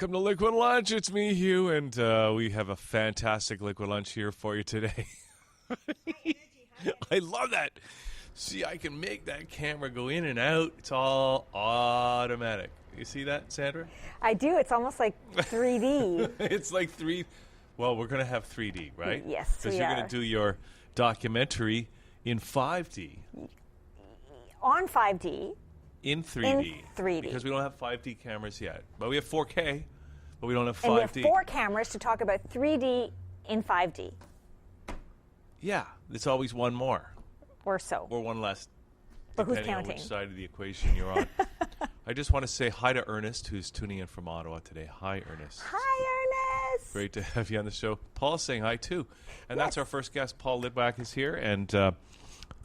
Welcome to Liquid Lunch. It's me, Hugh, and we have a fantastic Liquid Lunch here for you today. I love that. See, I can make that camera go in and out. It's all automatic. You see that, Sandra? I do. It's almost like 3D. It's like well, we're going to have 3D, right? Yes, because you're going to do your documentary in 5D. On 5D. In 3D. In 3D. Because we don't have 5D cameras yet. But we have 4K, but we don't have 5D. And we have 4 cameras to talk about 3D in 5D. Yeah, it's always one more. Or so. Or one less. But who's depending on counting? which side of the equation you're on. I just want to say hi to Ernest, who's tuning in from Ottawa today. Hi, Ernest. Hi, Ernest. Great to have you on the show. Paul's saying hi, too. And that's our first guest. Paul Litwack is here. And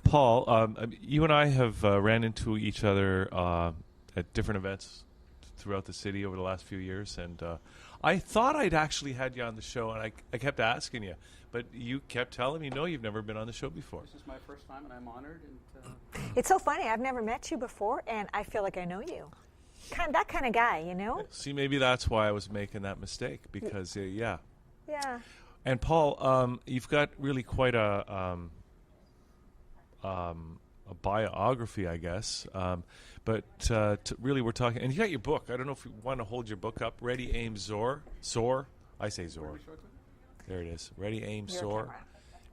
Paul, you and I have ran into each other at different events throughout the city over the last few years. And I thought I'd actually had you on the show, and I kept asking you. But you kept telling me, no, you've never been on the show before. This is my first time, and I'm honored. And It's so funny. I've never met you before, and I feel like I know you. That kind of guy, you know? See, maybe that's why I was making that mistake, because, yeah. Yeah. And Paul, you've got really quite a biography, I guess. But really, we're talking, and you got your book. I don't know if you want to hold your book up. Ready, Aim, Soar. I say Soar. There it is. Ready, Aim, Soar.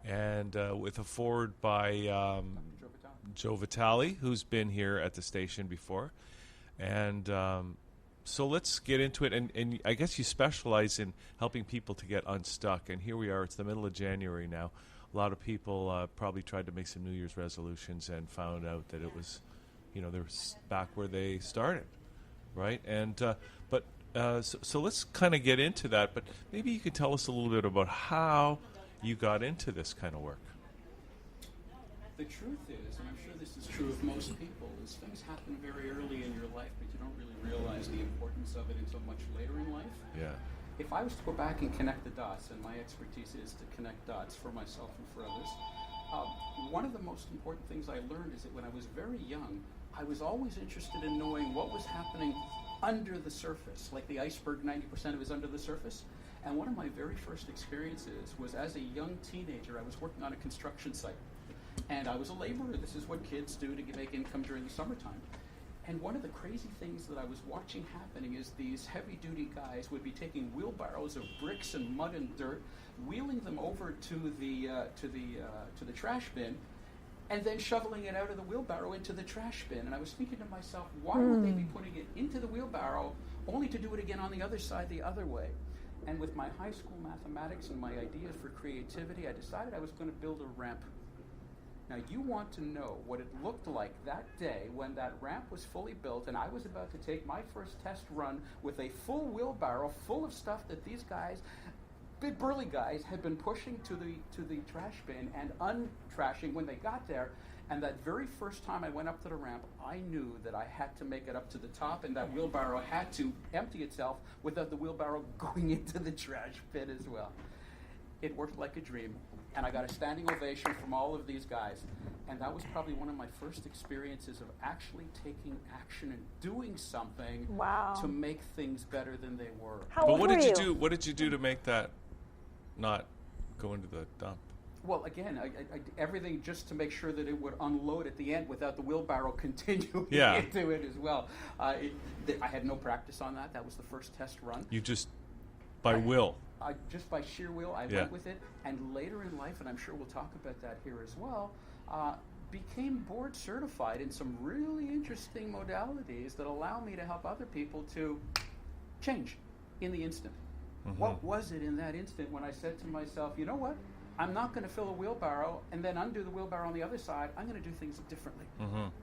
And with a foreword by Joe Vitale, who's been here at the station before. And so let's get into it. And I guess you specialize in helping people to get unstuck. And here we are. It's the middle of January now. A lot of people probably tried to make some New Year's resolutions and found out that it was, they're back where they started, right? And so let's kind of get into that. But maybe you could tell us a little bit about how you got into this kind of work. the truth is, and I'm sure this is true of most people, is things happen very early in your life, but you don't really realize the importance of it until much later in life. Yeah. If I was to go back and connect the dots, and my expertise is to connect dots for myself and for others, one of the most important things I learned is that when I was very young, I was always interested in knowing what was happening under the surface, like the iceberg, 90% of it is under the surface. And one of my very first experiences was as a young teenager. I was working on a construction site, and I was a laborer. This is what kids do to make income during the summertime. And one of the crazy things that I was watching happening is these heavy-duty guys would be taking wheelbarrows of bricks and mud and dirt, wheeling them over to the trash bin, and then shoveling it out of the wheelbarrow into the trash bin. And I was thinking to myself, why would they be putting it into the wheelbarrow only to do it again on the other side the other way? And with my high school mathematics and my ideas for creativity, I decided I was going to build a ramp. Now, you want to know what it looked like that day when that ramp was fully built and I was about to take my first test run with a full wheelbarrow full of stuff that these guys, big burly guys, had been pushing to the trash bin and untrashing when they got there. And that very first time I went up to the ramp, I knew that I had to make it up to the top, and that wheelbarrow had to empty itself without the wheelbarrow going into the trash bin as well. It worked like a dream, and I got a standing ovation from all of these guys. And that was probably one of my first experiences of actually taking action and doing something to make things better than they were. How old were you? What did you do to make that not go into the dump? Well, again, I everything just to make sure that it would unload at the end without the wheelbarrow continuing into it as well. I had no practice on that. That was the first test run. You just, will? Just by sheer will, I went with it. And later in life, and I'm sure we'll talk about that here as well, became board certified in some really interesting modalities that allow me to help other people to change in the instant. Mm-hmm. What was it in that instant when I said to myself, you know what? I'm not going to fill a wheelbarrow and then undo the wheelbarrow on the other side. I'm going to do things differently,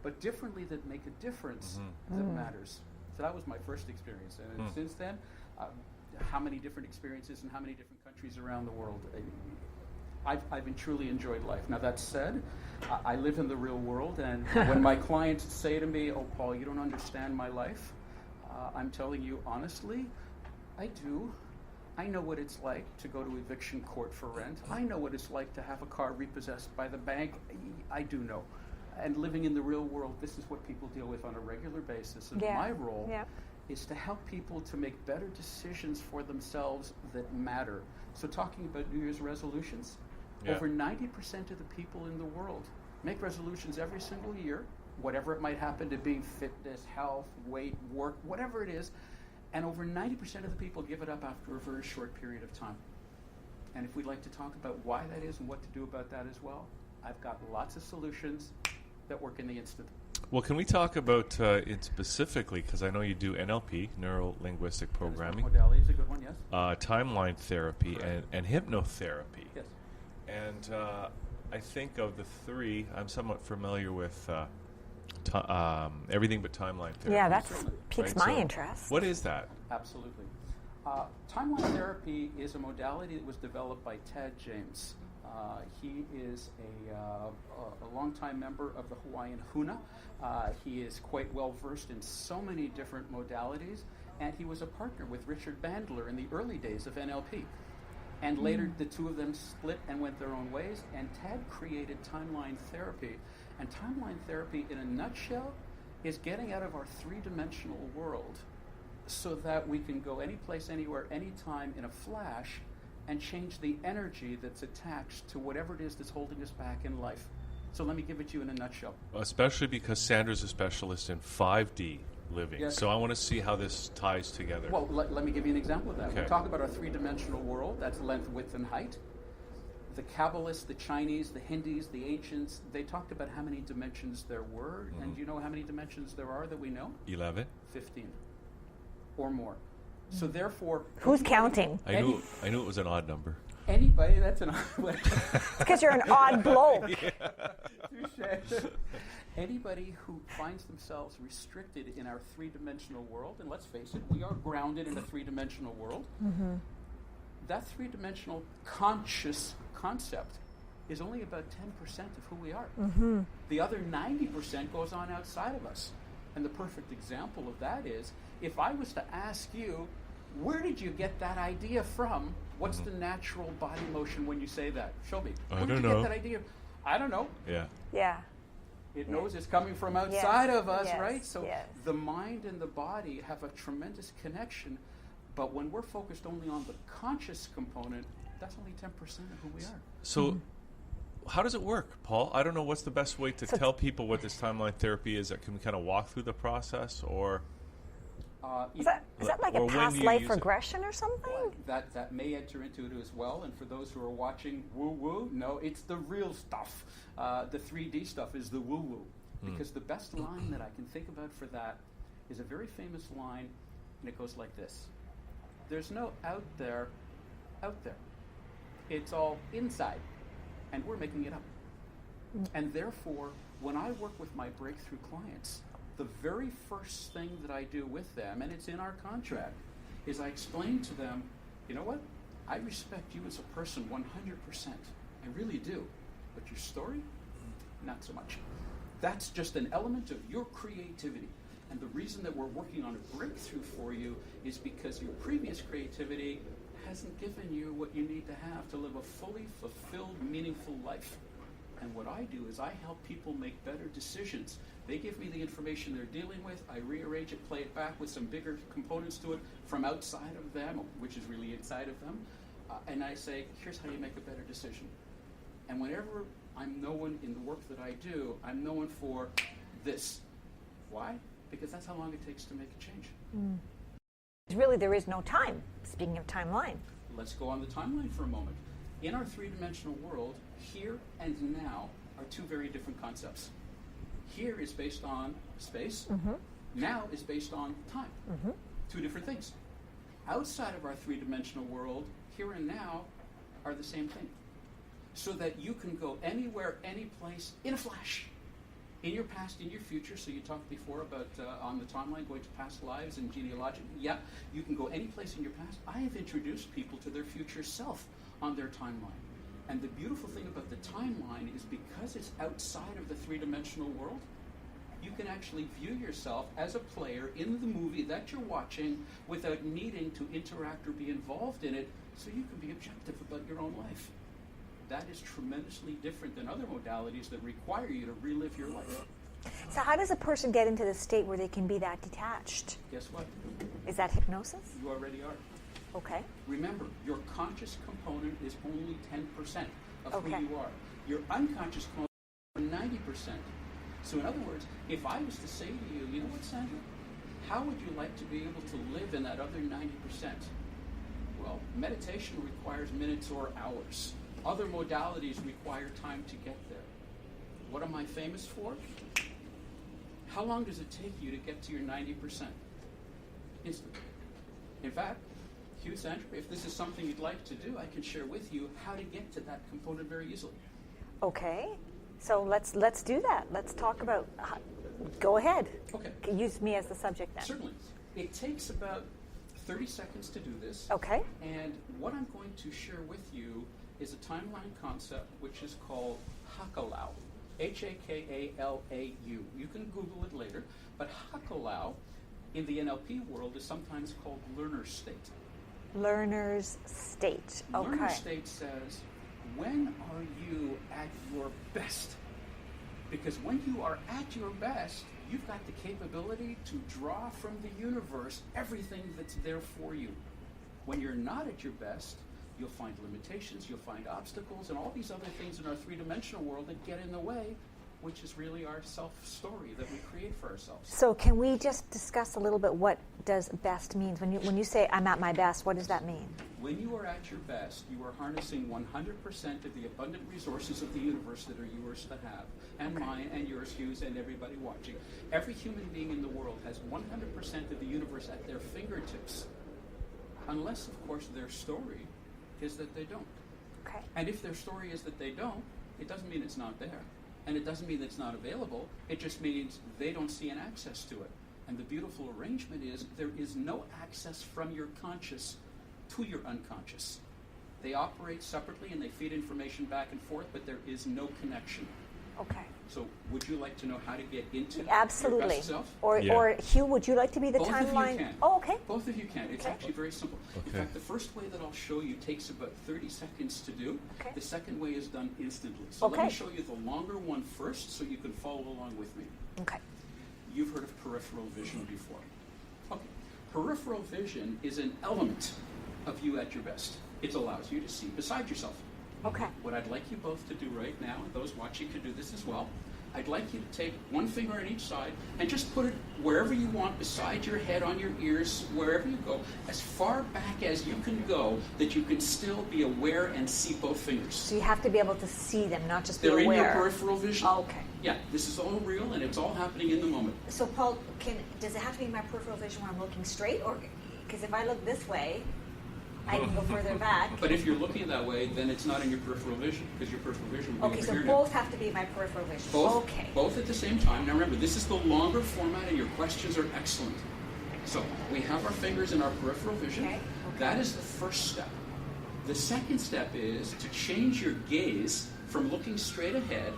but differently that make a difference that matters. So that was my first experience. And since then, how many different experiences in how many different countries around the world. I've truly enjoyed life. Now, that said, I live in the real world, and when my clients say to me, oh, Paul, you don't understand my life, I'm telling you honestly, I do. I know what it's like to go to eviction court for rent. I know what it's like to have a car repossessed by the bank. I do know. And living in the real world, this is what people deal with on a regular basis. And my role is to help people to make better decisions for themselves that matter. So talking about New Year's resolutions, over 90% of the people in the world make resolutions every single year, whatever it might happen to be, fitness, health, weight, work, whatever it is, and over 90% of the people give it up after a very short period of time. And if we'd like to talk about why that is and what to do about that as well, I've got lots of solutions that work in the instant. Well, can we talk about it specifically, because I know you do NLP, neuro-linguistic programming. Modality is a good one, yes. Timeline therapy and hypnotherapy. Yes. And I think of the three, I'm somewhat familiar with everything but timeline therapy. Yeah, that piques right? my So interest. what is that? Absolutely. Timeline therapy is a modality that was developed by Tad James. He is a longtime member of the Hawaiian Huna. He is quite well versed in so many different modalities, and he was a partner with Richard Bandler in the early days of NLP. And later, the two of them split and went their own ways, and Tad created timeline therapy. And timeline therapy, in a nutshell, is getting out of our three-dimensional world so that we can go any place, anywhere, anytime in a flash and change the energy that's attached to whatever it is that's holding us back in life. So let me give it to you in a nutshell. Especially because Sandra's a specialist in 5D living. Yes. So I want to see how this ties together. Well, let me give you an example of that. Okay. We talk about our three-dimensional world. That's length, width, and height. The Kabbalists, the Chinese, the Hindus, the ancients, they talked about how many dimensions there were. And do you know how many dimensions there are that we know? 11? 15 or more. So therefore... Who's counting? I knew it was an odd number. Anybody, that's an odd... Because you're an odd bloke. Touché. Anybody who finds themselves restricted in our three-dimensional world, and let's face it, we are grounded in a three-dimensional world, that three-dimensional conscious concept is only about 10% of who we are. The other 90% goes on outside of us. And the perfect example of that is, if I was to ask you, where did you get that idea from? What's the natural body motion when you say that? Show me. Where did you get that idea? I don't know. Yeah. Yeah. It knows it's coming from outside of us, Yes. right? So Yes. the mind and the body have a tremendous connection, but when we're focused only on the conscious component, that's only 10% of who we are. So how does it work, Paul? I don't know what's the best way to tell people what this timeline therapy is. Can we kind of walk through the process, or... Is that like or a when past do you life use it? regression or something? That may enter into it as well. And for those who are watching woo-woo, no, it's the real stuff. The 3D stuff is the woo-woo. Because the best line that I can think about for that is a very famous line, and it goes like this. There's no out there. It's all inside, and we're making it up. And therefore, when I work with my breakthrough clients, the very first thing that I do with them, and it's in our contract, is I explain to them, you know what? I respect you as a person 100%. I really do. But your story? Not so much. That's just an element of your creativity. And the reason that we're working on a breakthrough for you is because your previous creativity hasn't given you what you need to have to live a fully fulfilled, meaningful life. And what I do is I help people make better decisions. They give me the information they're dealing with. I rearrange it, play it back with some bigger components to it from outside of them, which is really inside of them. And I say, here's how you make a better decision. And whenever I'm known in the work that I do, I'm known for this. Why? Because that's how long it takes to make a change. Really, there is no time. Speaking of timeline. Let's go on the timeline for a moment. In our three-dimensional world, here and now are two very different concepts. Here is based on space. Now is based on time. Two different things. Outside of our three-dimensional world, here and now are the same thing. So that you can go anywhere, any place, in a flash. In your past, in your future. So you talked before about on the timeline going to past lives and genealogic. Yeah, you can go any place in your past. I have introduced people to their future self on their timeline. And the beautiful thing about the timeline is because it's outside of the three-dimensional world, you can actually view yourself as a player in the movie that you're watching without needing to interact or be involved in it, so you can be objective about your own life. That is tremendously different than other modalities that require you to relive your life. So how does a person get into the state where they can be that detached? Guess what? Is that hypnosis? You already are. Okay. Remember, your conscious component is only 10% of Okay. who you are. Your unconscious component is 90%. So in other words, if I was to say to you, you know what, Sandra? How would you like to be able to live in that other 90%? Well, meditation requires minutes or hours. Other modalities require time to get there. What am I famous for? How long does it take you to get to your 90%? Instantly. In fact, Hugh, Sandra, if this is something you'd like to do, I can share with you how to get to that component very easily. Okay. So let's do that. Let's talk about. Go ahead. Okay. Use me as the subject then. Certainly. It takes about 30 seconds to do this. Okay. And what I'm going to share with you is a timeline concept which is called Hakalau. Hakalau. You can Google it later. But Hakalau in the NLP world is sometimes called learner state. Learner's state. Okay. Learner state says, when are you at your best? Because when you are at your best, you've got the capability to draw from the universe everything that's there for you. When you're not at your best, you'll find limitations, you'll find obstacles, and all these other things in our three-dimensional world that get in the way, which is really our self-story that we create for ourselves. So can we just discuss a little bit what does best means? When you say I'm at my best, what does that mean? When you are at your best, you are harnessing 100% of the abundant resources of the universe that are yours to have, and mine, and yours, Hugh's, and everybody watching. Every human being in the world has 100% of the universe at their fingertips, unless, of course, their story is that they don't. Okay. And if their story is that they don't, it doesn't mean it's not there. And it doesn't mean it's not available. It just means they don't see an access to it. And the beautiful arrangement is there is no access from your conscious to your unconscious. They operate separately and they feed information back and forth, but there is no connection. Okay. So would you like to know how to get into your Absolutely. best self? Or Hugh, would you like to be the Both timeline? of you can. Oh, okay. Both of you can. It's Okay. actually very simple. In Okay. fact, the first way that I'll show you takes about 30 seconds to do. Okay. The second way is done instantly. So let Okay. me show you the longer one first so you can follow along with me. Okay. You've heard of peripheral vision before. Okay. Peripheral vision is an element of you at your best. It allows you to see beside yourself. Okay. What I'd like you both to do right now, and those watching can do this as well, I'd like you to take one finger on each side and just put it wherever you want, beside your head, on your ears, wherever you go, as far back as you can go, that you can still be aware and see both fingers. So you have to be able to see them, not just be They're aware. in your peripheral vision. Okay. Yeah, this is all real and it's all happening in the moment. So Paul, does it have to be my peripheral vision when I'm looking straight, or because if I look this way, I can go further back? But if you're looking that way, then it's not in your peripheral vision, because your peripheral vision will be Okay, over so here both have to be my peripheral vision. Both, Okay. both at the same time. Now remember, this is the longer format and your questions are excellent. So we have our fingers in our peripheral vision. Okay. That is the first step. The second step is to change your gaze from looking straight ahead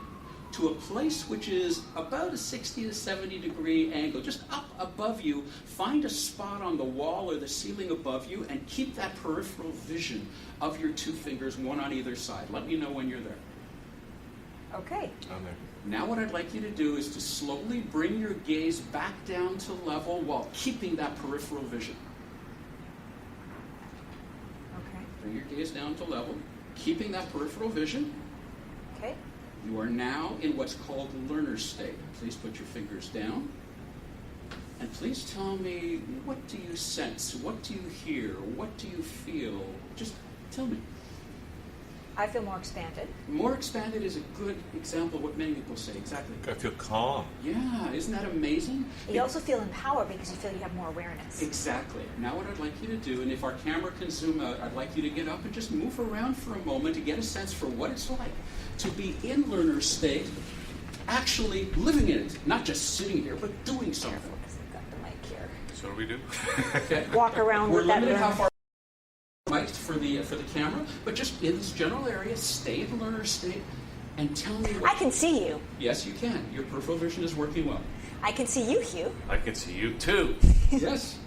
to a place which is about a 60 to 70 degree angle, just up above you. Find a spot on the wall or the ceiling above you and keep that peripheral vision of your two fingers, one on either side. Let me know when you're there. Okay. On there. Now what I'd like you to do is to slowly bring your gaze back down to level while keeping that peripheral vision. Okay. Bring your gaze down to level, keeping that peripheral vision. Okay. You are now in what's called learner state. Please put your fingers down. And please tell me, what do you sense? What do you hear? What do you feel? Just tell me. I feel more expanded. More expanded is a good example of what many people say. Exactly. I feel calm. Yeah, isn't that amazing? You also feel empowered because you feel you have more awareness. Exactly. Now what I'd like you to do, and if our camera can zoom out, I'd like you to get up and just move around for a moment to get a sense for what it's like to be in learner state, actually living in it, not just sitting here, but doing something. Careful, because I've got the mic here. So what do we do? Okay. Walk around We're with that limited how learner. far mics for the camera, but just in this general area, stay in learner state and tell me what. I can see you. Yes, you can. Your peripheral vision is working well. I can see you, Hugh. I can see you too. Yes.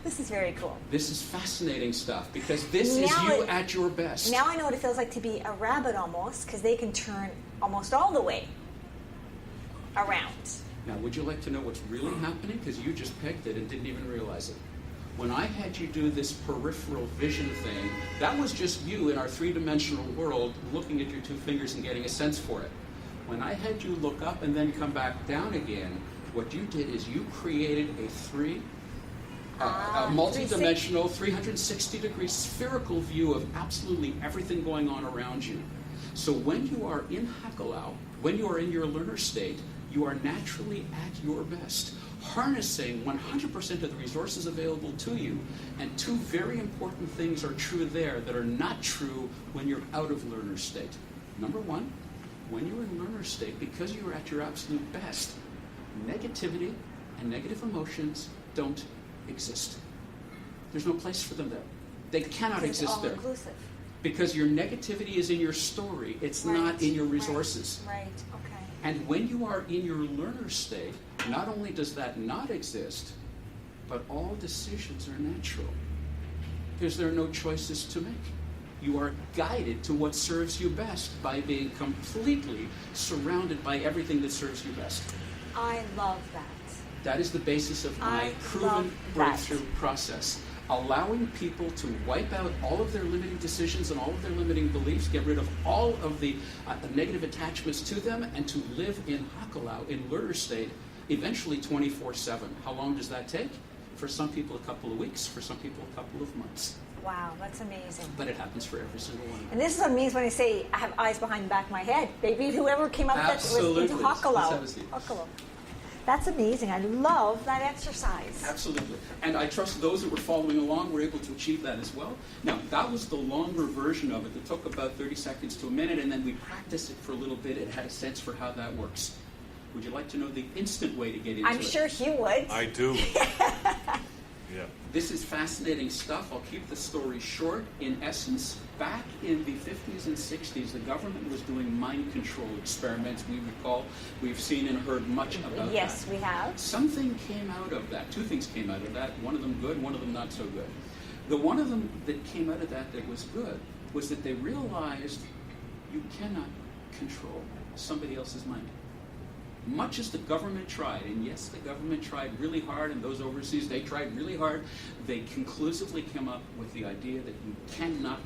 This is very cool. This is fascinating stuff because this is Now you it- at your best. Now I know what it feels like to be a rabbit almost, because they can turn almost all the way. around. Now, would you like to know what's really happening? Because you just pegged it and didn't even realize it. When I had you do this peripheral vision thing, that was just you in our three-dimensional world looking at your two fingers and getting a sense for it. When I had you look up and then come back down again, what you did is you created a multi-dimensional, 360-degree spherical view of absolutely everything going on around you. So when you are in Hakelau, when you are in your learner state, you are naturally at your best, harnessing 100% of the resources available to you. And two very important things are true there that are not true when you're out of learner state. Number one, when you're in learner state, because you're at your absolute best, negativity and negative emotions don't exist. There's no place for them there. They cannot exist there. Inclusive. Because your negativity is in your story. It's not in your resources. Right. Okay. And when you are in your learner state, not only does that not exist, but all decisions are natural. Because there are no choices to make. You are guided to what serves you best by being completely surrounded by everything that serves you best. I love that. That is the basis of my proven breakthrough process. Allowing people to wipe out all of their limiting decisions and all of their limiting beliefs, get rid of all of the negative attachments to them, and to live in Hakelau, in learner state, eventually 24/7. How long does that take? For some people, a couple of weeks. For some people, a couple of months. Wow, that's amazing. But it happens for every single one. And this is what it means when I say I have eyes behind the back of my head. Maybe whoever came up with that was into Hakelau. That's amazing. I love that exercise. Absolutely. And I trust those that were following along were able to achieve that as well. Now, that was the longer version of it. It took about 30 seconds to a minute, and then we practiced it for a little bit and had a sense for how that works. Would you like to know the instant way to get into it? I'm sure Hugh would. I do. Yeah. This is fascinating stuff. I'll keep the story short. In essence, back in the 50s and 60s, the government was doing mind control experiments. We recall, we've seen and heard much about that. Yes, we have. Something came out of that. Two things came out of that. One of them good, one of them not so good. The one of them that came out of that was good was that they realized you cannot control somebody else's mind. Much as the government tried, and yes, the government tried really hard, and those overseas, they tried really hard, they conclusively came up with the idea that you cannot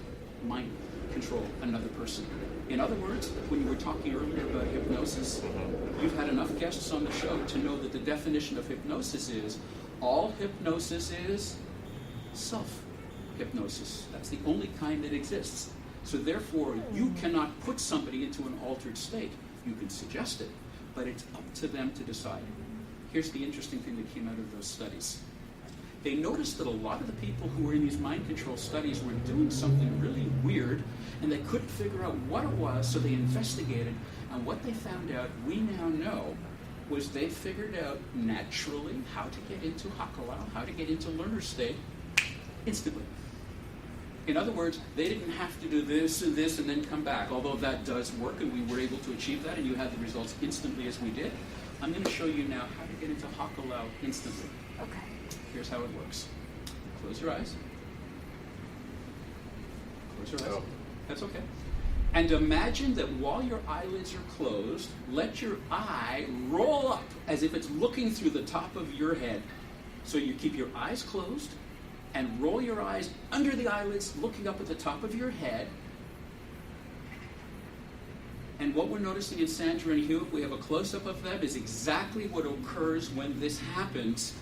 mind control another person. In other words, when you were talking earlier about hypnosis, you've had enough guests on the show to know that the definition of hypnosis is all hypnosis is self-hypnosis. That's the only kind that exists. So therefore, you cannot put somebody into an altered state. You can suggest it, but it's up to them to decide. Here's the interesting thing that came out of those studies. They noticed that a lot of the people who were in these mind control studies were doing something really weird, and they couldn't figure out what it was, so they investigated, and what they found out, we now know, was they figured out naturally how to get into Hakelau, how to get into learner state instantly. In other words, they didn't have to do this and this and then come back, although that does work, and we were able to achieve that, and you had the results instantly as we did. I'm going to show you now how to get into Hakelau instantly. Okay. Here's how it works. Close your eyes. Close your eyes. Oh. That's okay. And imagine that while your eyelids are closed, let your eye roll up as if it's looking through the top of your head. So you keep your eyes closed and roll your eyes under the eyelids, looking up at the top of your head. And what we're noticing in Sandra and Hugh, if we have a close-up of them, is exactly what occurs when this happens,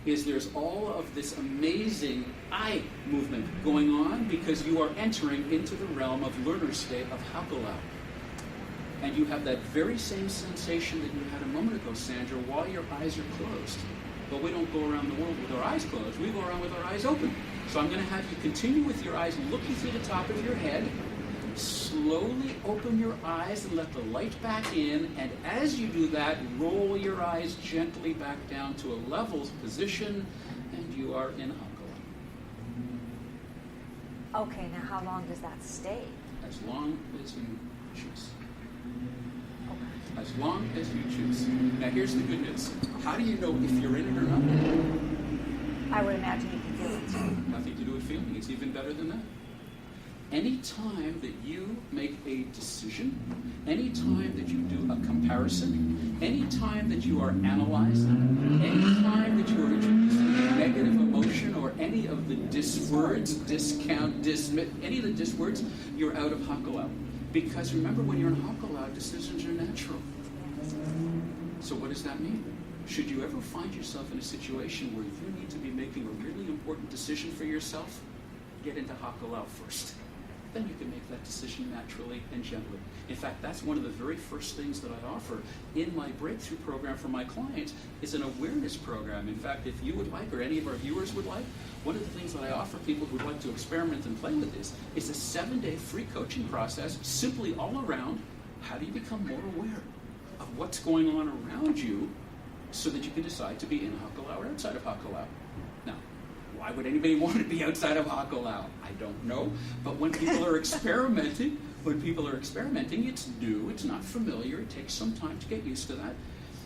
is there's all of this amazing eye movement going on because you are entering into the realm of learner state of Hakelau. And you have that very same sensation that you had a moment ago, Sandra, while your eyes are closed. But we don't go around the world with our eyes closed. We go around with our eyes open. So I'm going to have you continue with your eyes looking through the top of your head. Slowly open your eyes and let the light back in. And as you do that, roll your eyes gently back down to a level position, and you are in Hakelau. Okay, now how long does that stay? As long as you choose. As long as you choose. Now here's the good news. How do you know if you're in it or not? I would imagine you can feel it. Nothing to do with feeling. It's even better than that. Any time that you make a decision, any time that you do a comparison, any time that you are analyzing, any time that you are introducing a negative emotion or any of the words, discount, dismiss, any of the words, you're out of Hakulau. Because remember, when you're in Hakulau, decisions are natural. So what does that mean? Should you ever find yourself in a situation where you need to be making a really important decision for yourself, get into Hakulau first. Then you can make that decision naturally and gently. In fact, that's one of the very first things that I offer in my breakthrough program for my clients is an awareness program. In fact, if you would like, or any of our viewers would like, one of the things that I offer people who would like to experiment and play with this is a 7-day free coaching process, simply all around how do you become more aware of what's going on around you so that you can decide to be in Hakulau or outside of Hakulau. Now, why would anybody want to be outside of Hakulau? I don't know. But when people are experimenting, it's new, it's not familiar, it takes some time to get used to that.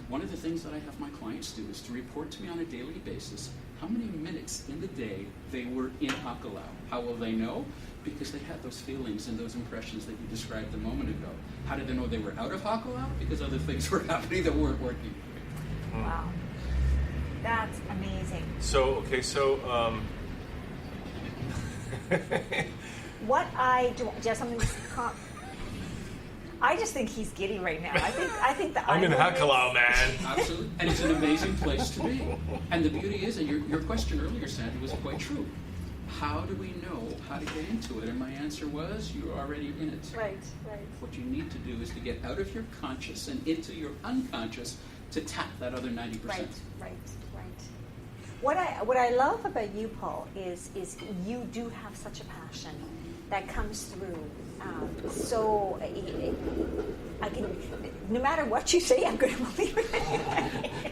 One of the things that I have my clients do is to report to me on a daily basis how many minutes in the day they were in Hakulau. How will they know? Because they had those feelings and those impressions that you described a moment ago. How did they know they were out of Hakulau? Because other things were happening that weren't working. Wow. That's amazing. So, what I do you have something to I just think he's giddy right now. I think that I'm in Hakulau, man. Absolutely. And it's an amazing place to be. And the beauty is, and your question earlier, Sandra, was quite true. How do we know how to get into it? And my answer was, you're already in it. Right. What you need to do is to get out of your conscious and into your unconscious to tap that other 90%. Right. What I love about you, Paul, is you do have such a passion that comes through. So I can, no matter what you say, I'm going to believe it.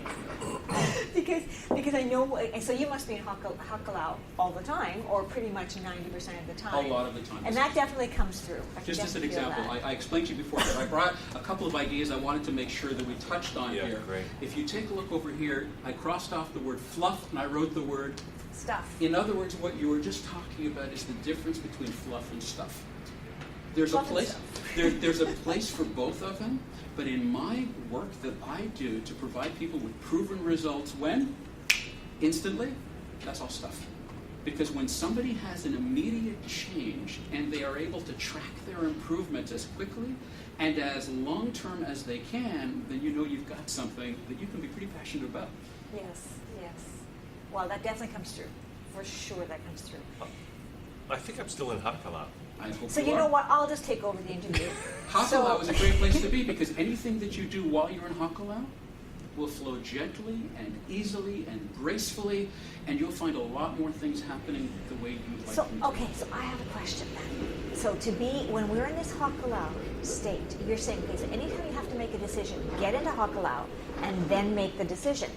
because I know, and so you must be in Hakulau all the time, or pretty much 90% of the time. A lot of the time. And that definitely comes through. Just as an example, I explained to you before that I brought a couple of ideas I wanted to make sure that we touched on here. Great. If you take a look over here, I crossed off the word fluff and I wrote the word stuff. In other words, what you were just talking about is the difference between fluff and stuff. There's a place. There's a place for both of them, but in my work that I do to provide people with proven results, when instantly, that's all stuff. Because when somebody has an immediate change and they are able to track their improvement as quickly and as long-term as they can, then you know you've got something that you can be pretty passionate about. Yes. Well, that definitely comes through. For sure that comes through. I think I'm still in Hakulau. I hope So you know what? I'll just take over the interview. Hakulau is a great place to be because anything that you do while you're in Hakulau will flow gently and easily and gracefully, and you'll find a lot more things happening the way you'd like them to. Okay, so I have a question then. So when we're in this Hakulau state, you're saying, okay, so anytime you have to make a decision, get into Hakulau and then make the decision.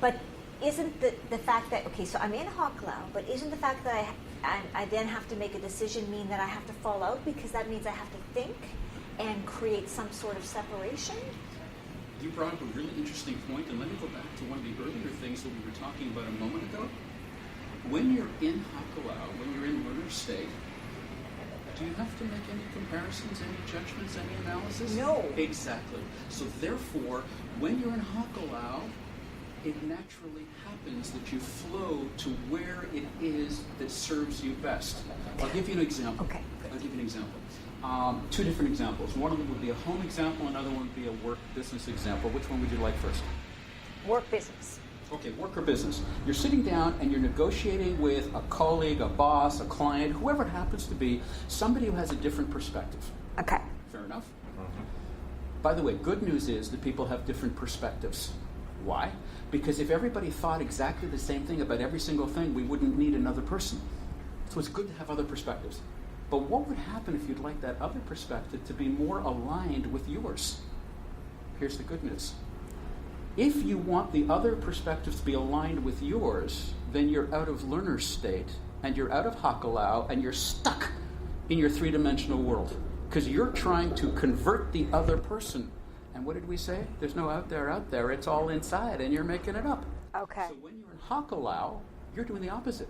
But isn't the fact that, okay, so I'm in Hakulau, but isn't the fact that I then have to make a decision mean that I have to fall out because that means I have to think and create some sort of separation? You brought up a really interesting point, and let me go back to one of the earlier things that we were talking about a moment ago. When you're in Hakulau, when you're in learner state, do you have to make any comparisons, any judgments, any analysis? No. Exactly. So therefore, when you're in Hakulau, it naturally happens that you flow to where it is that serves you best. I'll give you an example. Okay. I'll give you an example. Two different examples. One of them would be a home example, another one would be a work business example. Which one would you like first? Work business. Okay, work or business. You're sitting down and you're negotiating with a colleague, a boss, a client, whoever it happens to be, somebody who has a different perspective. Okay. Fair enough? By the way, good news is that people have different perspectives. Why? Because if everybody thought exactly the same thing about every single thing, we wouldn't need another person. So it's good to have other perspectives. But what would happen if you'd like that other perspective to be more aligned with yours? Here's the good news. If you want the other perspective to be aligned with yours, then you're out of learner state, and you're out of Hakulau, and you're stuck in your three-dimensional world. Because you're trying to convert the other person. And what did we say? There's no out there. It's all inside, and you're making it up. Okay. So when you're in Hakulau, you're doing the opposite.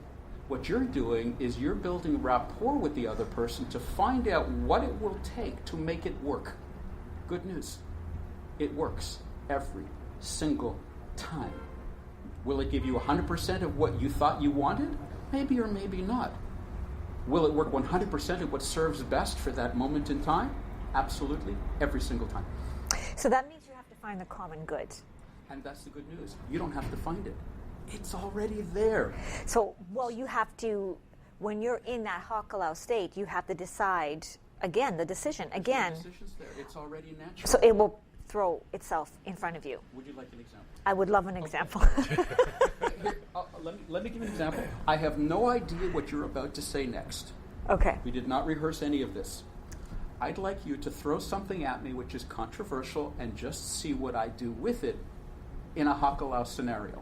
What you're doing is you're building rapport with the other person to find out what it will take to make it work. Good news. It works every single time. Will it give you 100% of what you thought you wanted? Maybe or maybe not. Will it work 100% of what serves best for that moment in time? Absolutely, every single time. So that means you have to find the common good. And that's the good news. You don't have to find it. It's already there. So, well, you have to, when you're in that Hakalau state, you have to decide, again, the decision, again. The decision's there. It's already natural. So it will throw itself in front of you. Would you like an example? I would love an example. Here, let me give you an example. I have no idea what you're about to say next. Okay. We did not rehearse any of this. I'd like you to throw something at me which is controversial and just see what I do with it in a Hakalau scenario.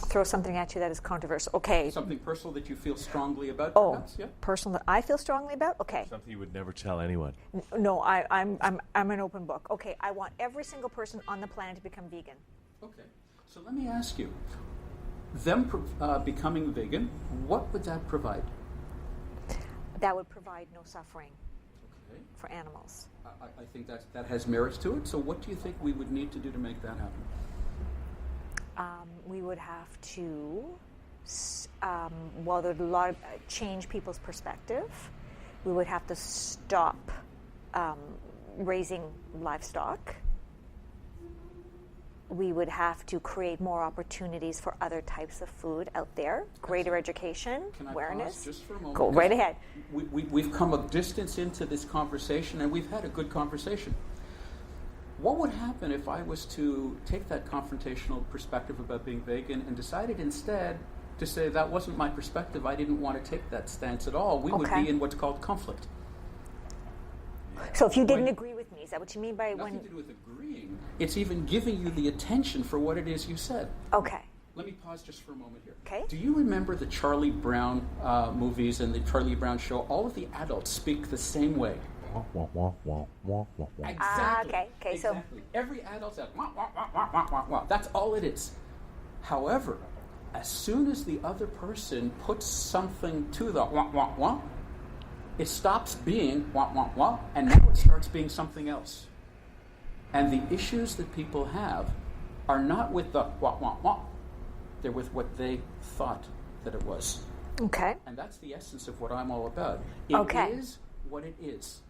Throw something at you that is controversial. Okay. Something personal that you feel strongly about, Oh, perhaps? Yeah? personal that I feel strongly about? Okay. Something you would never tell anyone. No, I'm an open book. Okay, I want every single person on the planet to become vegan. Okay. So let me ask you, them becoming vegan, what would that provide? That would provide no suffering Okay. for animals. I think that has merits to it. So what do you think we would need to do to make that happen? We would have to, well, there's a lot of change people's perspective. We would have to stop raising livestock. We would have to create more opportunities for other types of food out there, greater education, Can I awareness. pause just for a moment? Go right ahead. We've come a distance into this conversation, and we've had a good conversation. What would happen if I was to take that confrontational perspective about being vegan and decided instead to say that wasn't my perspective, I didn't want to take that stance at all? We would be in what's called conflict. So if you didn't agree with me, is that what you mean by Nothing when? to do with agreeing. It's even giving you the attention for what it is you said. Okay. Let me pause just for a moment here. Okay. Do you remember the Charlie Brown movies and the Charlie Brown show? All of the adults speak the same way. Exactly. Okay, so- Exactly. Every adult says, wah, wah, wah, wah, wah, wah, wah. That's all it is. However, as soon as the other person puts something to the wah, wah, wah, it stops being wah, wah, wah, and now it starts being something else. And the issues that people have are not with the wah, wah, wah. They're with what they thought that it was. Okay. And that's the essence of what I'm all about. It is what it is.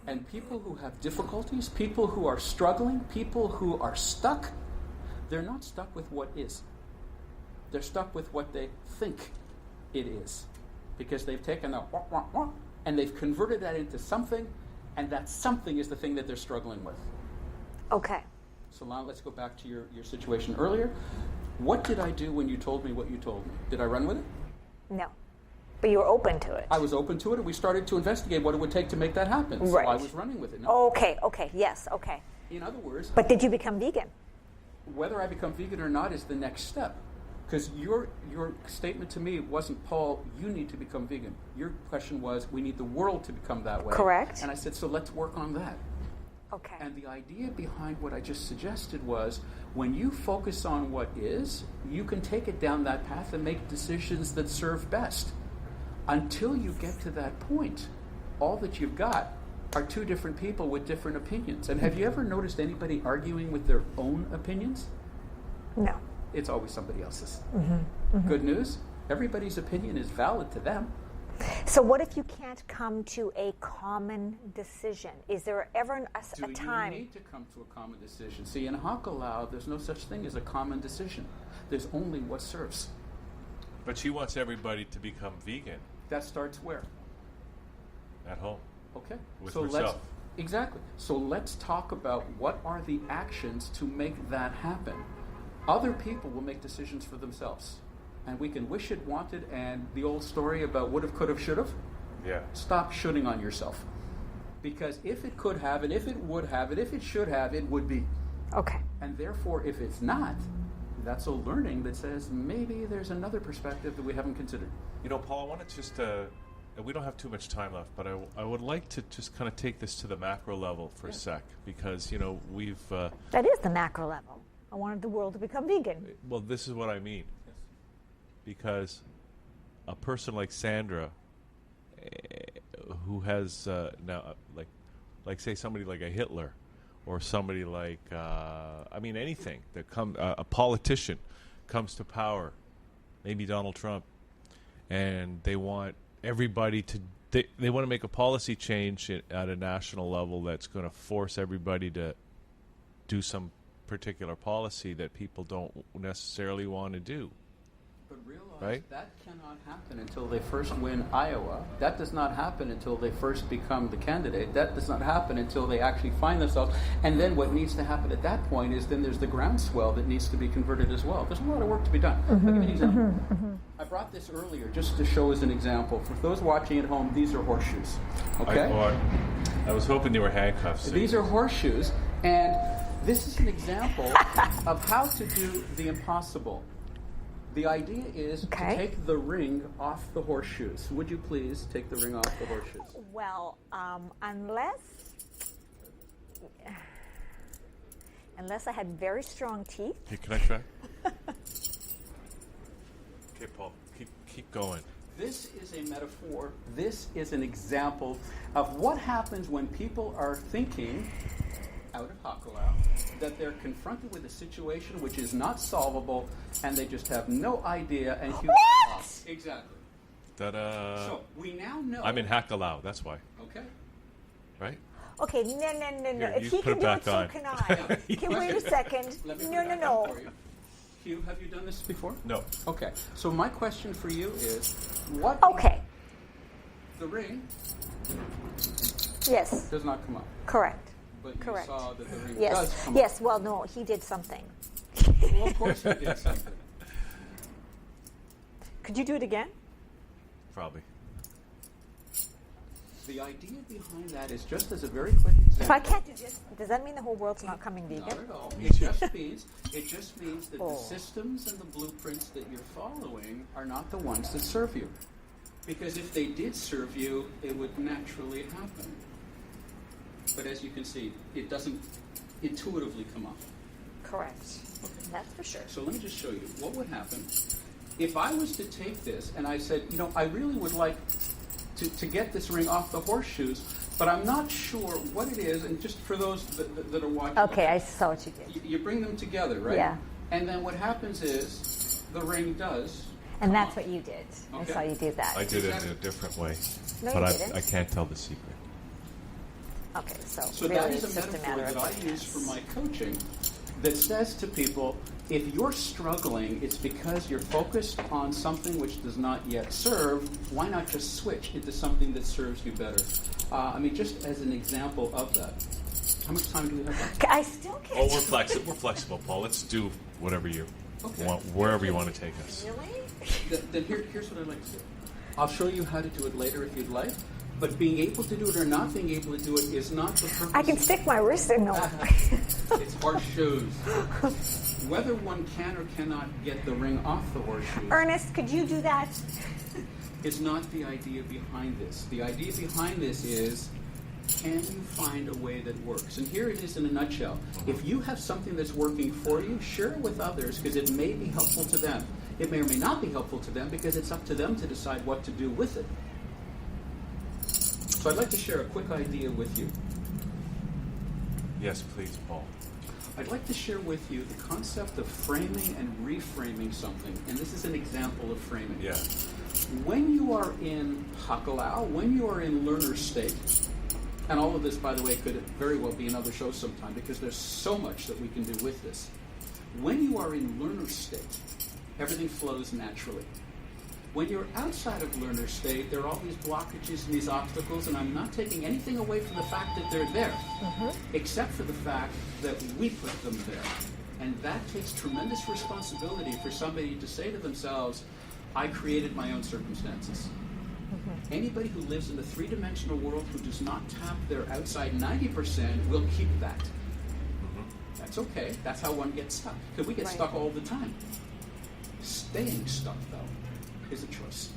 And people who have difficulties, people who are struggling, people who are stuck, they're not stuck with what is. They're stuck with what they think it is. Because they've taken the wah, wah, wah, and they've converted that into something, and that something is the thing that they're struggling with. Okay. So now let's go back to your situation earlier. What did I do when you told me what you told me? Did I run with it? No. But you were open to it. I was open to it, and we started to investigate what it would take to make that happen. Right. So I was running with it. No. Okay, yes, okay. In other words, But did you become vegan? whether I become vegan or not is the next step. Because your statement to me wasn't, Paul, you need to become vegan. Your question was, we need the world to become that way. Correct. And I said, so let's work on that. Okay. And the idea behind what I just suggested was, when you focus on what is, you can take it down that path and make decisions that serve best. Until you get to that point, all that you've got are two different people with different opinions. And have you ever noticed anybody arguing with their own opinions? No. It's always somebody else's. Mm-hmm. Mm-hmm. Good news, everybody's opinion is valid to them. So what if you can't come to a common decision? Is there ever a time? Do you need to come to a common decision? See, in Hakalau, there's no such thing as a common decision. There's only what serves. But she wants everybody to become vegan That starts where? at home. Okay. With so herself. Exactly. So let's talk about what are the actions to make that happen. Other people will make decisions for themselves. And we can wish it, want it, and the old story about would have, could have, should have. Yeah. Stop shooting on yourself. Because if it could have, and if it would have, and if it should have, it would be. Okay. And therefore, if it's not, that's a learning that says maybe there's another perspective that we haven't considered. You know, Paul, I want to just, we don't have too much time left, but I would like to just kind of take this to the macro level for a sec, because, you know, we've... That is the macro level. I wanted the world to become vegan. well, this is what I mean. because a person like Sandra, who has now, like say somebody like a Hitler, or somebody like anything that a politician comes to power, maybe Donald Trump, and they want everybody to they want to make a policy change at a national level that's going to force everybody to do some particular policy that people don't necessarily want to do. But realize right? that cannot happen until they first win Iowa. That does not happen until they first become the candidate. That does not happen until they actually find themselves. And then what needs to happen at that point is then there's the groundswell that needs to be converted as well. There's a lot of work to be done. I'll give you an example. I brought this earlier just to show as an example. For those watching at home, these are horseshoes. Okay? I was hoping they were handcuffs. These are horseshoes, and this is an example of how to do the impossible. The idea is to take the ring off the horseshoes. Would you please take the ring off the horseshoes? Well, unless I had very strong teeth. Hey, can I try? Okay, Paul, keep going. This is a metaphor. This is an example of what happens when people are thinking out of Hakulau, that they're confronted with a situation which is not solvable, and they just have no idea. And what? Exactly. Ta-da. So we now know. I'm in Hakulau, that's why. Okay. Right? Okay, no. Here, if he put can it do back it, so on. can I. Okay, wait a second. Let me put No. it back on for you. Hugh, have you done this before? No. Okay. So my question for you is, what? Okay. The ring Yes. does not come up. Correct. But Correct. you saw that the ring Yes. does come Yes. Well, no, he did something. up. Well, of course he did something. Could you do it again? Probably. The idea behind that is just as a very quick example. If I can't do this, does that mean the whole world's not coming vegan? Not at all. It just means that the systems and the blueprints that you're following are not the ones that serve you. Because if they did serve you, it would naturally happen. But as you can see, it doesn't intuitively come off. Correct. Okay. That's for sure. So let me just show you what would happen if I was to take this and I said, I really would like to get this ring off the horseshoes, but I'm not sure what it is. And just for those that are watching. Okay, I saw what you did. You bring them together, right? Yeah. And then what happens is the ring does. And that's what you did. Okay. I saw you do that. I did it in a different way. No, but you didn't. I can't tell the secret. Okay, so So really that is it's a just a metaphor matter that of I use awareness. for my coaching that says to people, if you're struggling, it's because you're focused on something which does not yet serve. Why not just switch into something that serves you better? Just as an example of that. How much time do we have left? I still can't. Oh, we're flexible. We're flexible, Paul. Let's do whatever you want, wherever you want to take us. Really? Then here's what I'd like to do. I'll show you how to do it later if you'd like. But being able to do it or not being able to do it is not the purpose. I can stick my wrist in no. It's horseshoes. Whether one can or cannot get the ring off the horseshoes Ernest, could you do that? is not the idea behind this. The idea behind this is, can you find a way that works? And here it is in a nutshell. If you have something that's working for you, share it with others because it may be helpful to them. It may or may not be helpful to them because it's up to them to decide what to do with it. So I'd like to share a quick idea with you. Yes, please, Paul. I'd like to share with you the concept of framing and reframing something. And this is an example of framing. Yeah. When you are in Hakulau, when you are in learner state, and all of this, by the way, could very well be another show sometime because there's so much that we can do with this. When you are in learner state, everything flows naturally. When you're outside of learner state, there are all these blockages and these obstacles, and I'm not taking anything away from the fact that they're there, except for the fact that we put them there. And that takes tremendous responsibility for somebody to say to themselves, I created my own circumstances. Anybody who lives in the three-dimensional world who does not tap their outside 90% will keep that. That's okay. That's how one gets stuck. Because we get stuck all the time. Staying stuck, though, is a choice.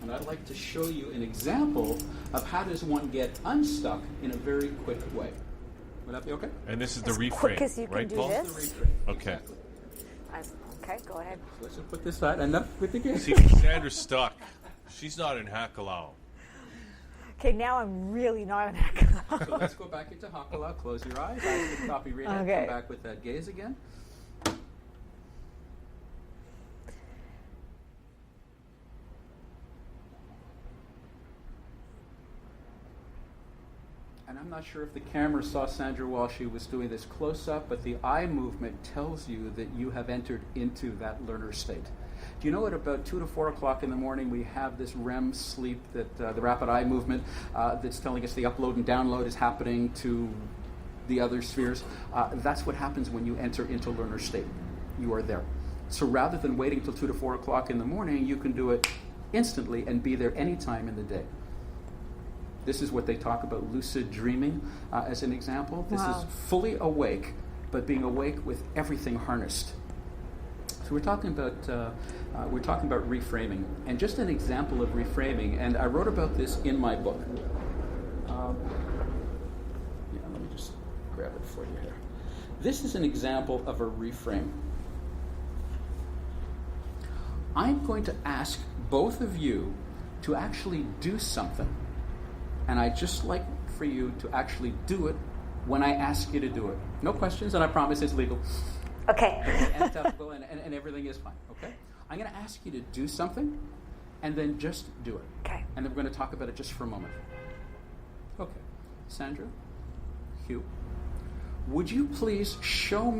And I'd like to show you an example of how does one get unstuck in a very quick way. Would that be okay? And this is the As reframe, quick as you can right, do Paul? this. The reframe. Okay. Exactly. Okay, go ahead. So let's just put this aside. Enough with the game. See, Sandra's stuck. She's not in Hakalau. Okay, now I'm really not an Hakalau. So let's go back into Hakalau. Close your eyes. Eyes to copy read it. Okay. Come back with that gaze again. And I'm not sure if the camera saw Sandra while she was doing this close-up, but the eye movement tells you that you have entered into that learner state. Do you know at about 2 to 4 o'clock in the morning we have this REM sleep, that the rapid eye movement that's telling us the upload and download is happening to the other spheres? That's what happens when you enter into learner state. You are there. So rather than waiting till 2 to 4 o'clock in the morning, you can do it instantly and be there any time in the day. This is what they talk about lucid dreaming as an example. This is fully awake, but being awake with everything harnessed. So we're talking about reframing, and just an example of reframing. And I wrote about this in my book. Let me just grab it for you here. This is an example of a reframe. I'm going to ask both of you to actually do something. And I'd just like for you to actually do it when I ask you to do it. No questions, and I promise it's legal. Okay. And ethical, and everything is fine, okay? I'm going to ask you to do something, and then just do it. Okay. And then we're going to talk about it just for a moment. Okay. Sandra, Hugh, would you please show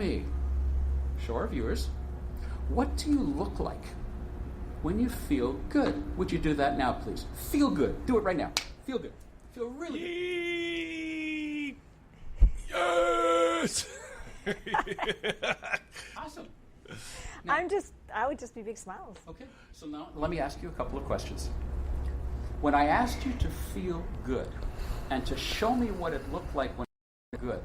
our viewers, what do you look like when you feel good? Would you do that now, please? Feel good. Do it right now. Feel good. Feel really good. Yes! Awesome. Now, I would just be big smiles. okay, so now let me ask you a couple of questions. When I asked you to feel good and to show me what it looked like when you felt good,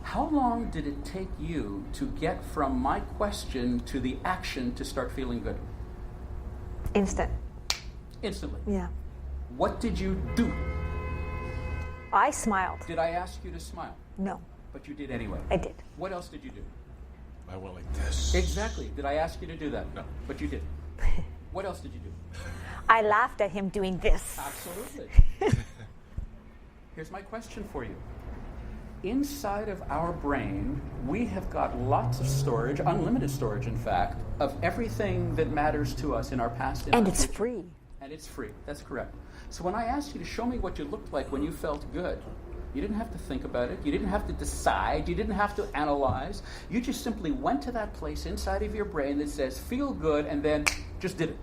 how long did it take you to get from my question to the action to start feeling good? Instant. Instantly. Yeah. What did you do? I smiled. Did I ask you to smile? No, But you did anyway. I did. What else did you do? I went like this. Exactly. Did I ask you to do that? No. But you did. What else did you do? I laughed at him doing this. Absolutely. Here's my question for you. Inside of our brain, we have got lots of storage, unlimited storage, in fact, of everything that matters to us in our past. And it's free. And it's free. That's correct. So when I asked you to show me what you looked like when you felt good, you didn't have to think about it. You didn't have to decide. You didn't have to analyze. You just simply went to that place inside of your brain that says, feel good, and then just did it.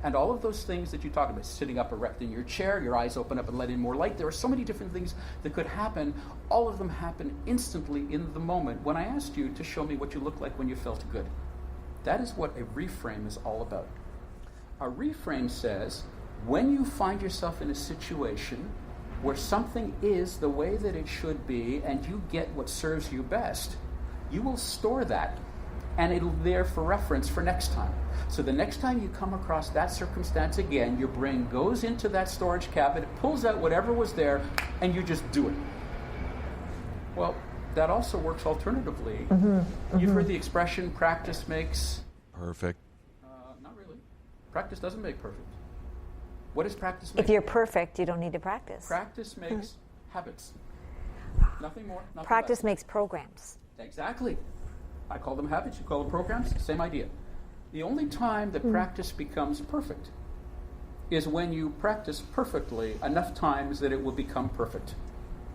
And all of those things that you talk about, sitting up erect in your chair, your eyes open up and let in more light, there are so many different things that could happen. All of them happen instantly in the moment when I asked you to show me what you looked like when you felt good. That is what a reframe is all about. A reframe says, when you find yourself in a situation where something is the way that it should be and you get what serves you best, you will store that and it'll be there for reference for next time. So the next time you come across that circumstance again, your brain goes into that storage cabinet, pulls out whatever was there, and you just do it. Well, that also works alternatively. You've heard the expression, practice makes... Perfect. Not really. Practice doesn't make perfect. What does practice make? If you're perfect, you don't need to practice. Practice makes habits. Nothing more, nothing Practice less. makes programs. Exactly. I call them habits, you call them programs, same idea. The only time that practice becomes perfect is when you practice perfectly enough times that it will become perfect.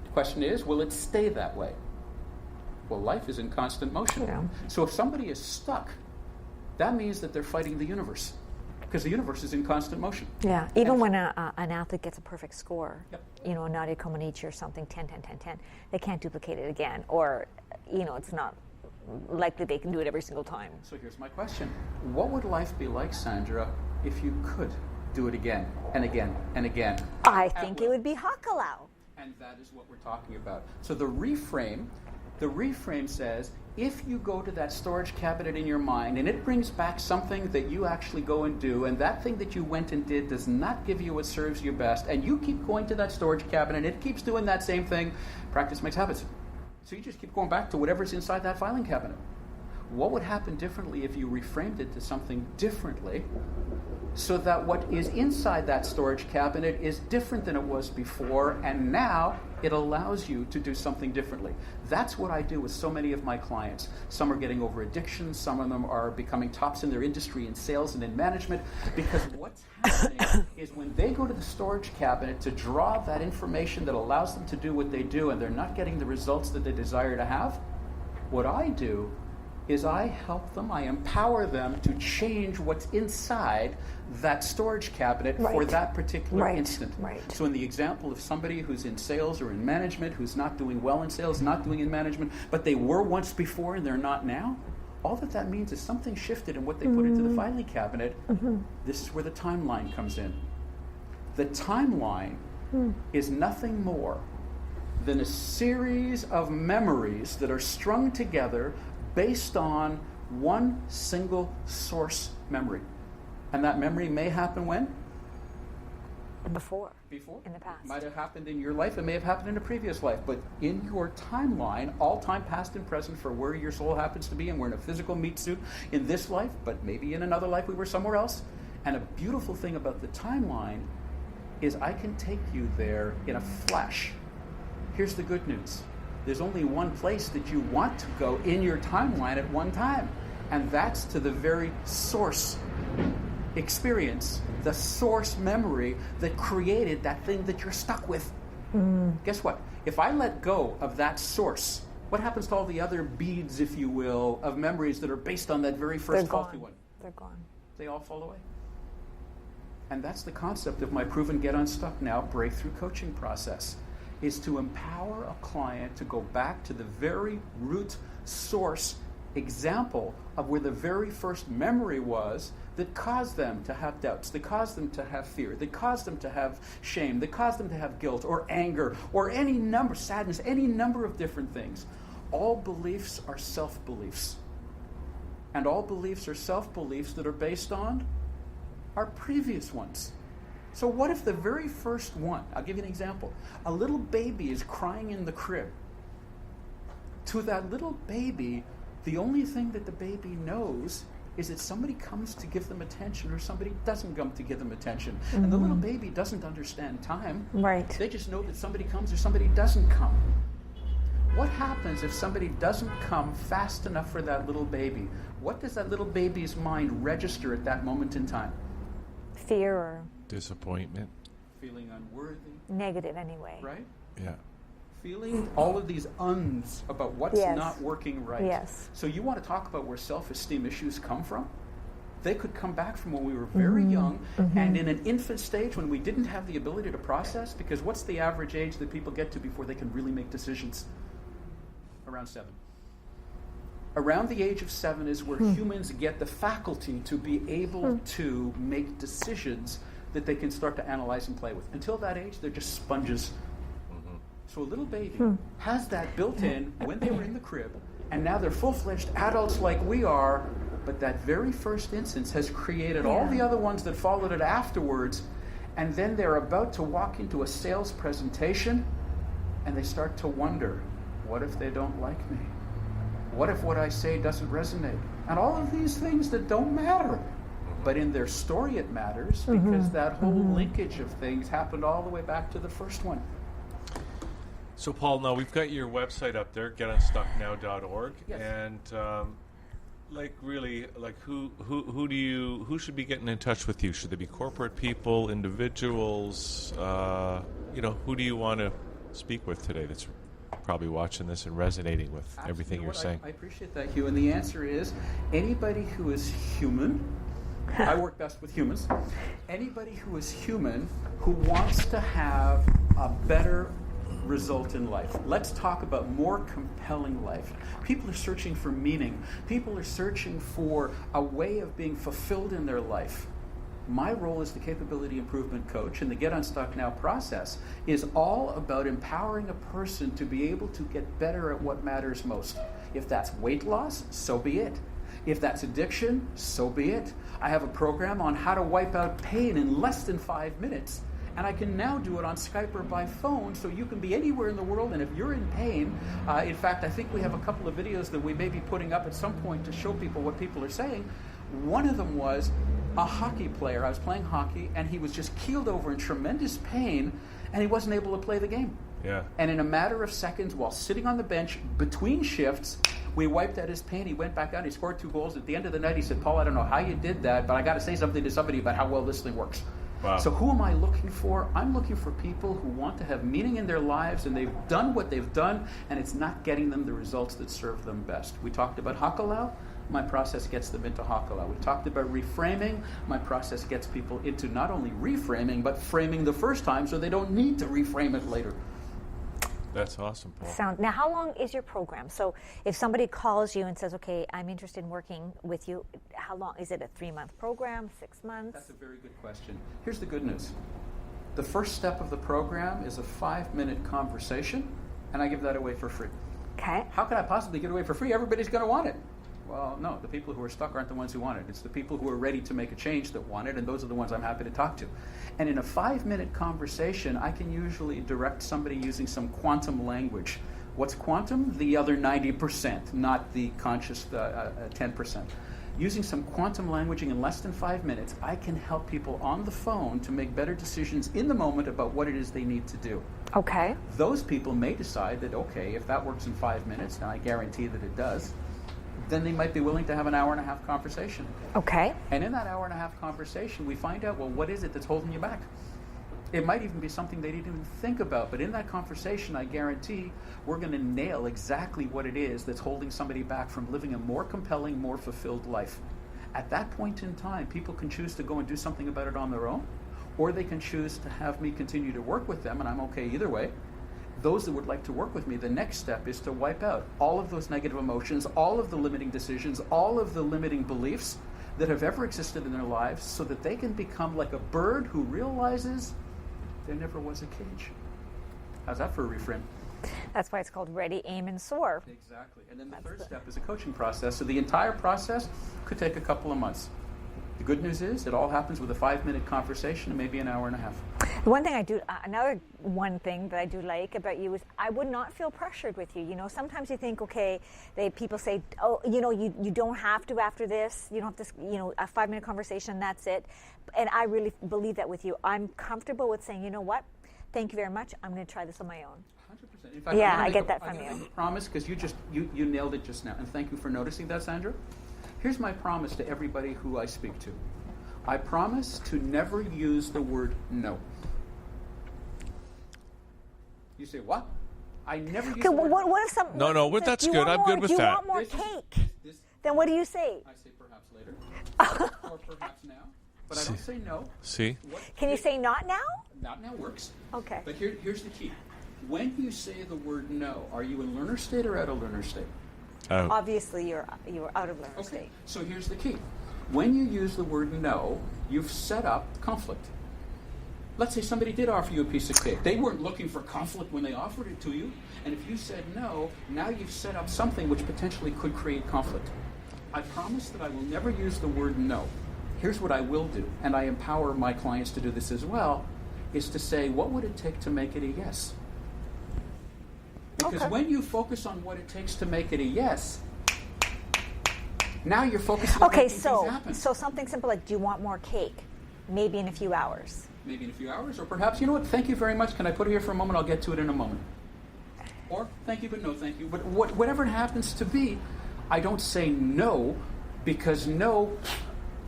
The question is, will it stay that way? Well, life is in constant motion. Yeah. So if somebody is stuck, that means that they're fighting the universe, because the universe is in constant motion. Yeah, even when an athlete gets a perfect score, Yep. Nadia Comaneci or something, 10, 10, 10, 10, they can't duplicate it again. Or, it's not likely they can do it every single time. So here's my question. What would life be like, Sandra, if you could do it again and again and again? I think it would be Hakalau. And that is what we're talking about. So the reframe says, if you go to that storage cabinet in your mind and it brings back something that you actually go and do, and that thing that you went and did does not give you what serves you best, and you keep going to that storage cabinet and it keeps doing that same thing, practice makes habits. So you just keep going back to whatever's inside that filing cabinet. what would happen differently if you reframed it to something differently, so that what is inside that storage cabinet is different than it was before, and now it allows you to do something differently. That's what I do with so many of my clients. Some are getting over addiction, some of them are becoming tops in their industry in sales and in management, because what's happening is when they go to the storage cabinet to draw that information that allows them to do what they do, and they're not getting the results that they desire to have, what I do is I help them, I empower them to change what's inside that storage cabinet for that particular instant. Right. So in the example of somebody who's in sales or in management, who's not doing well in sales, not doing in management, but they were once before and they're not now, all that means is something shifted in what they put into the filing cabinet. This is where the timeline comes in. The timeline is nothing more than a series of memories that are strung together based on one single source memory. And that memory may happen when? Before. In the past. It might have happened in your life, it may have happened in a previous life, but in your timeline, all time past and present for where your soul happens to be, and we're in a physical meat suit in this life, but maybe in another life we were somewhere else. And a beautiful thing about the timeline is I can take you there in a flash. Here's the good news. There's only one place that you want to go in your timeline at one time, and that's to the very source experience, the source memory that created that thing that you're stuck with. Guess what? If I let go of that source, what happens to all the other beads, if you will, of memories that are based on that very first faulty one? They're gone. They all fall away. And that's the concept of my proven Get Unstuck Now breakthrough coaching process, is to empower a client to go back to the very root source example of where the very first memory was that caused them to have doubts, that caused them to have fear, that caused them to have shame, that caused them to have guilt or anger or any number, sadness, any number of different things. All beliefs are self-beliefs. And all beliefs are self-beliefs that are based on our previous ones. So what if the very first one, I'll give you an example, a little baby is crying in the crib. To that little baby, the only thing that the baby knows is that somebody comes to give them attention or somebody doesn't come to give them attention. And the little baby doesn't understand time. Right. They just know that somebody comes or somebody doesn't come. What happens if somebody doesn't come fast enough for that little baby? What does that little baby's mind register at that moment in time? Fear or disappointment. Feeling unworthy. negative anyway. Right? Yeah. Feeling all of these uns about what's not working right. Yes. So you want to talk about where self-esteem issues come from? They could come back from when we were very young and in an infant stage when we didn't have the ability to process, because what's the average age that people get to before they can really make decisions? Around 7. Around the age of 7 is where humans get the faculty to be able to make decisions that they can start to analyze and play with. Until that age, they're just sponges. So a little baby has that built in when they were in the crib, and now they're full-fledged adults like we are, but that very first instance has created all the other ones that followed it afterwards, and then they're about to walk into a sales presentation, and they start to wonder, what if they don't like me? What if what I say doesn't resonate? And all of these things that don't matter. But in their story it matters, because that whole linkage of things happened all the way back to the first one. So, Paul, now we've got your website up there, getunstucknow.org, and who should be getting in touch with you? Should they be corporate people, individuals? Who do you want to speak with today that's probably watching this and resonating with everything you're saying? I appreciate that, Hugh. And the answer is anybody who is human. I work best with humans. Anybody who is human who wants to have a better result in life. Let's talk about more compelling life. People are searching for meaning. People are searching for a way of being fulfilled in their life. My role as the capability improvement coach and the Get Unstuck Now process is all about empowering a person to be able to get better at what matters most. If that's weight loss, so be it. If that's addiction, so be it. I have a program on how to wipe out pain in less than 5 minutes. And I can now do it on Skype or by phone, so you can be anywhere in the world, and if you're in pain, in fact, I think we have a couple of videos that we may be putting up at some point to show people what people are saying. One of them was a hockey player. I was playing hockey, and he was just keeled over in tremendous pain, and he wasn't able to play the game. Yeah. And in a matter of seconds, while sitting on the bench between shifts, we wiped out his pain. He went back out. He scored 2 goals. At the end of the night, he said, "Paul, I don't know how you did that, but I got to say something to somebody about how well this thing works." Wow. So who am I looking for? I'm looking for people who want to have meaning in their lives, and they've done what they've done, and it's not getting them the results that serve them best. We talked about Hakalau. My process gets them into Hakalau. We talked about reframing. My process gets people into not only reframing, but framing the first time so they don't need to reframe it later. That's awesome, Paul. Now, how long is your program? So if somebody calls you and says, okay, I'm interested in working with you, how long? Is it a 3-month program, 6 months? That's a very good question. Here's the good news. The first step of the program is a 5-minute conversation, and I give that away for free. Okay. How can I possibly give it away for free? Everybody's going to want it. Well, no, the people who are stuck aren't the ones who want it. It's the people who are ready to make a change that want it, and those are the ones I'm happy to talk to. And in a 5-minute conversation, I can usually direct somebody using some quantum language. What's quantum? The other 90%, not the conscious 10%. Using some quantum languaging in less than 5 minutes, I can help people on the phone to make better decisions in the moment about what it is they need to do. Okay. Those people may decide that, okay, if that works in 5 minutes, and I guarantee that it does, then they might be willing to have an hour-and-a-half conversation. Okay. And in that hour-and-a-half conversation, we find out, well, what is it that's holding you back? It might even be something they didn't even think about, but in that conversation, I guarantee we're going to nail exactly what it is that's holding somebody back from living a more compelling, more fulfilled life. At that point in time, people can choose to go and do something about it on their own, or they can choose to have me continue to work with them, and I'm okay either way. Those that would like to work with me, the next step is to wipe out all of those negative emotions, all of the limiting decisions, all of the limiting beliefs that have ever existed in their lives, so that they can become like a bird who realizes there never was a cage. How's that for a reframe? That's why it's called Ready, Aim, and Soar. Exactly. And then the third step is a coaching process. So the entire process could take a couple of months. The good news is it all happens with a 5-minute conversation and maybe an hour-and-a-half. The one thing I do, another one thing that I do like about you is I would not feel pressured with you. You know, sometimes you think, okay, people say, oh, you know, you don't have to after this. You don't have to, you know, a 5-minute conversation, that's it. And I really believe that with you. I'm comfortable with saying, you know what, thank you very much. I'm going to try this on my own. 100%. In fact, yeah, I get that from you. I promise, because you nailed it just now. And thank you for noticing that, Sandra. Here's my promise to everybody who I speak to. I promise to never use the word no. You say, what? I never use the word no. What if some... No, that's good. I'm good with that. Do you want more cake? Then what do you say? I say perhaps later. Or perhaps now. But I don't say no. See? Can you say not now? Not now works. Okay. But here's the key. When you say the word no, are you in learner state or out of learner state? Obviously, you're out of learner Okay. state. So here's the key. When you use the word no, you've set up conflict. Let's say somebody did offer you a piece of cake. They weren't looking for conflict when they offered it to you. And if you said no, now you've set up something which potentially could create conflict. I promise that I will never use the word no. Here's what I will do, and I empower my clients to do this as well, is to say, what would it take to make it a yes? Because when you focus on what it takes to make it a yes, now you're focusing on making things happen. So something simple like, do you want more cake? Maybe in a few hours. Maybe in a few hours, or perhaps, you know what, thank you very much. Can I put it here for a moment? I'll get to it in a moment. Or, thank you, but no thank you. But whatever it happens to be, I don't say no, because no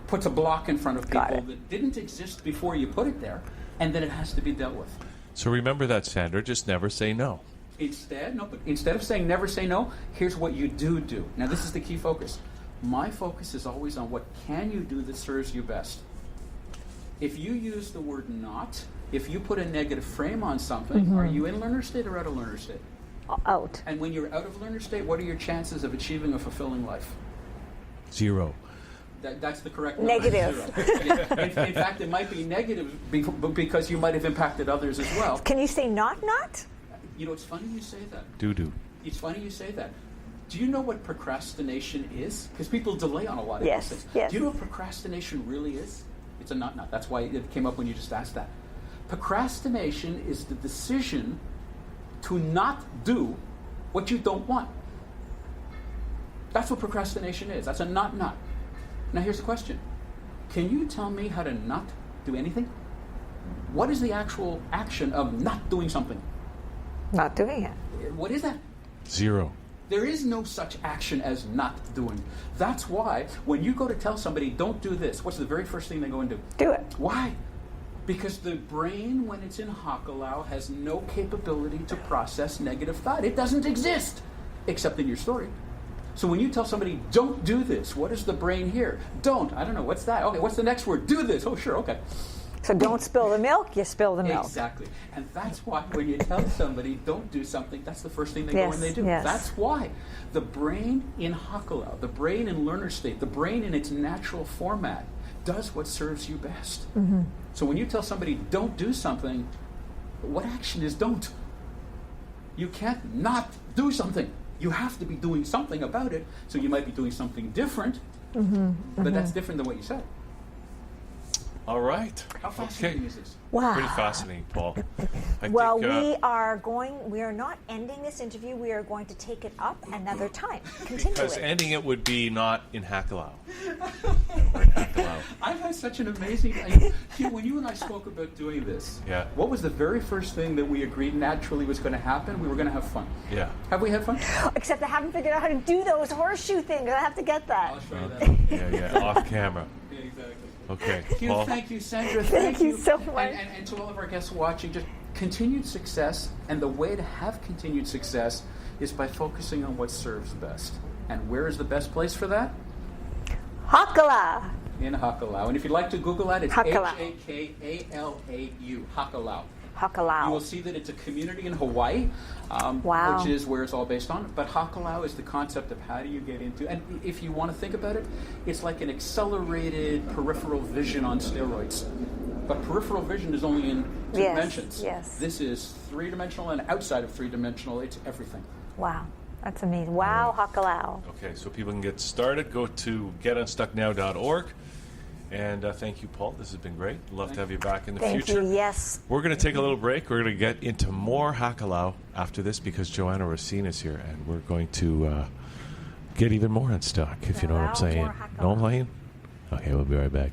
puts a block in front of people that didn't exist before you put it there, and then it has to be dealt with. So remember that, Sandra. Just never say no. Instead of saying never say no, here's what you do. Now, this is the key focus. My focus is always on what can you do that serves you best. If you use the word not, if you put a negative frame on something, are you in learner state or out of learner state? Out. And when you're out of learner state, what are your chances of achieving a fulfilling life? 0. That's the correct number. Negative. 0. In fact, it might be negative because you might have impacted others as well. Can you say not? You know, it's funny you say that. Do. It's funny you say that. Do you know what procrastination is? Because people delay on a lot of these things. Yes. Do you know what procrastination really is? It's a not. That's why it came up when you just asked that. Procrastination is the decision to not do what you don't want. That's what procrastination is. That's a not. Now here's the question. Can you tell me how to not do anything? What is the actual action of not doing something? Not doing it. What is that? Zero. There is no such action as not doing. That's why when you go to tell somebody, don't do this, what's the very first thing they go and do? Do it. Why? Because the brain, when it's in Hakalau, has no capability to process negative thought. It doesn't exist, except in your story. So when you tell somebody, don't do this, what does the brain hear? Don't. I don't know. What's that? Okay, what's the next word? Do this. Oh, sure, okay. So don't spill the milk, you spill the milk. Exactly. And that's why when you tell somebody, don't do something, that's the first thing they go and they do. Yes. That's why the brain in Hakalau, the brain in learner state, the brain in its natural format, does what serves you best. Mm-hmm. So when you tell somebody, don't do something, what action is don't? You can't not do something. You have to be doing something about it. So you might be doing something different, but that's different than what you said. All right. How fascinating is this? Wow. Pretty fascinating, Paul. Well, we are not ending this interview. We are going to take it up another time. Continue because it. ending it would be not in Hakalau. We're in Hakalau. I've had such an amazing... Hugh, when you and I spoke about doing this, what was the very first thing that we agreed naturally was going to happen? We were going to have fun. Yeah. Have we had fun? Except I haven't figured out how to do those horseshoe things. I have to get that. I'll show you that. Yeah, off camera. Yeah, exactly. Okay, Hugh, Paul. thank you, Sandra. Thank you so much. And to all of our guests watching, just continued success. And the way to have continued success is by focusing on what serves best. And where is the best place for that? Hakala. In Hakalau. And if you'd like to Google that, it's Hakalau. Hakalau. Hakalau. Hakalau. You will see that it's a community in Hawaii, Wow. which is where it's all based on. But Hakalau is the concept of how do you get into, and if you want to think about it, it's like an accelerated peripheral vision on steroids. But peripheral vision is only in two dimensions. Yes. This is three-dimensional, and outside of three-dimensional, it's everything. Wow. That's amazing. Wow, Hakalau. Okay, so people can get started. Go to getunstucknow.org. And thank you, Paul. This has been great. Love to have you back in the future. Thank you, yes. We're going to take a little break. We're going to get into more Hakalau after this because Joanna Racine is here, and we're going to get even more unstuck, if you know what I'm saying. More Know what I'm saying? Okay, we'll be right back.